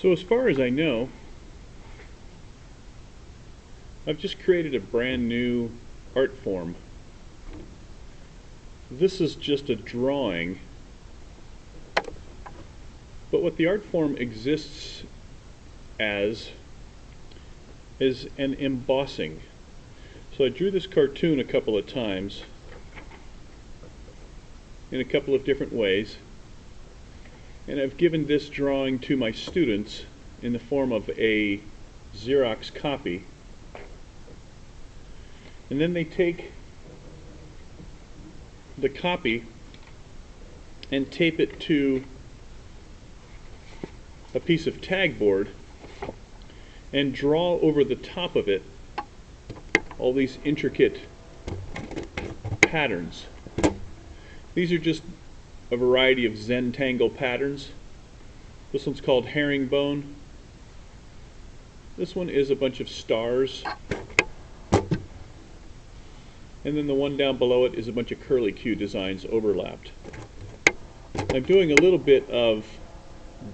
So as far as I know, I've just created a brand new art form. This is just a drawing, but what the art form exists as is an embossing. So I drew this cartoon a couple of times in a couple of different ways, and I've given this drawing to my students in the form of a Xerox copy, and then they take the copy and tape it to a piece of tagboard and draw over the top of it all these intricate patterns. These are just a variety of Zentangle patterns. This one's called herringbone. This one is a bunch of stars. And then the one down below it is a bunch of curly-Q designs overlapped. I'm doing a little bit of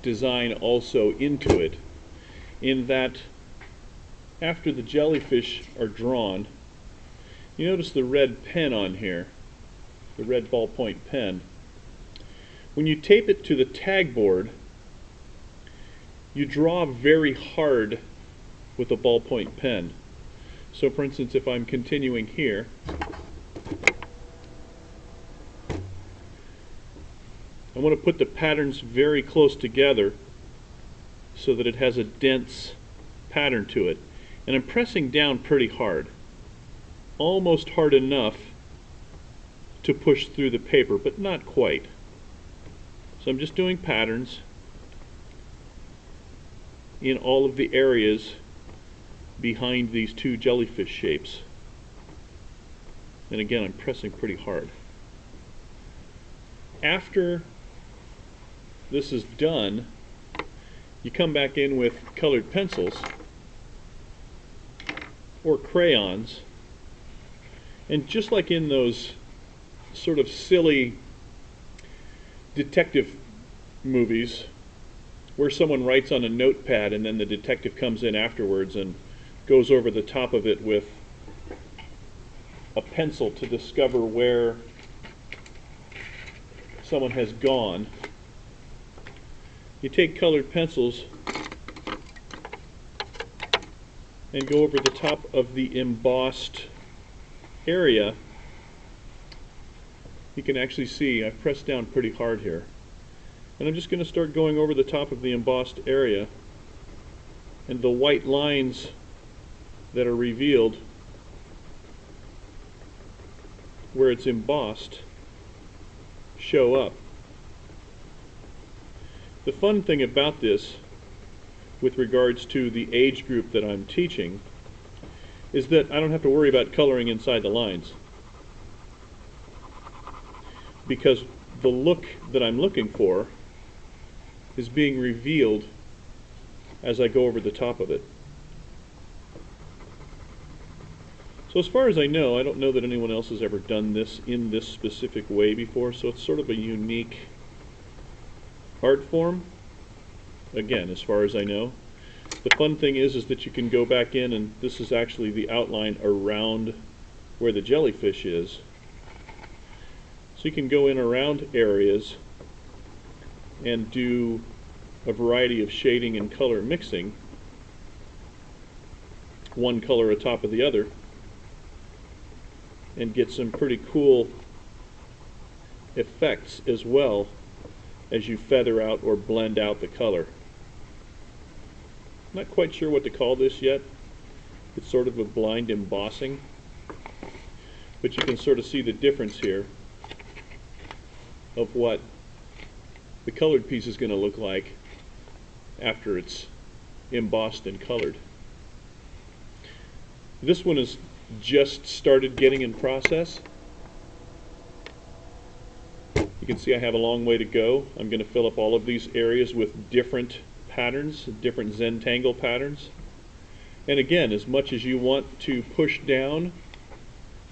design also into it, in that after the jellyfish are drawn, you notice the red pen on here, the red ballpoint pen. When you tape it to the tagboard, you draw very hard with a ballpoint pen. So for instance, if I'm continuing here, I want to put the patterns very close together so that it has a dense pattern to it. And I'm pressing down pretty hard, almost hard enough to push through the paper, but not quite. So I'm just doing patterns in all of the areas behind these two jellyfish shapes. And again, I'm pressing pretty hard. After this is done, you come back in with colored pencils or crayons, and just like in those sort of silly detective movies where someone writes on a notepad and then the detective comes in afterwards and goes over the top of it with a pencil to discover where someone has gone, you take colored pencils and go over the top of the embossed area. You can actually see I've pressed down pretty hard here. And I'm just going to start going over the top of the embossed area, and the white lines that are revealed where it's embossed show up. The fun thing about this, with regards to the age group that I'm teaching, is that I don't have to worry about coloring inside the lines, because the look that I'm looking for is being revealed as I go over the top of it. So as far as I know, I don't know that anyone else has ever done this in this specific way before, so it's sort of a unique art form, again, as far as I know. The fun thing is that you can go back in, and this is actually the outline around where the jellyfish is. So you can go in around areas and do a variety of shading and color mixing, one color atop of the other, and get some pretty cool effects as well as you feather out or blend out the color. Not quite sure what to call this yet. It's sort of a blind embossing, but you can sort of see the difference here of what the colored piece is going to look like after it's embossed and colored. This one is just started getting in process. You can see I have a long way to go. I'm going to fill up all of these areas with different patterns, different Zentangle patterns. And again, as much as you want to push down,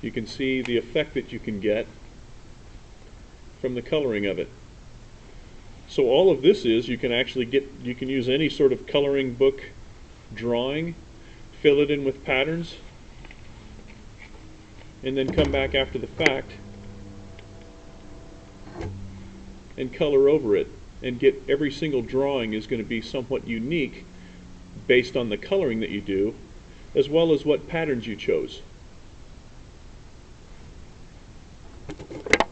you can see the effect that you can get from the coloring of it. So all of this is, you can actually you can use any sort of coloring book drawing, fill it in with patterns, and then come back after the fact and color over it, and get every single drawing is going to be somewhat unique based on the coloring that you do, as well as what patterns you chose.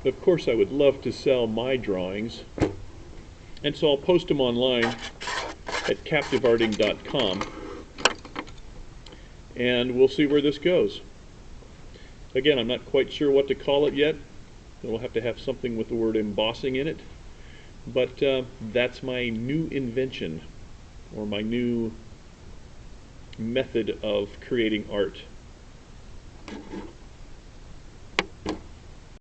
Of course, I would love to sell my drawings, and so I'll post them online at captivearting.com, and we'll see where this goes. Again, I'm not quite sure what to call it yet. It'll have to have something with the word embossing in it, but that's my new invention, or my new method of creating art.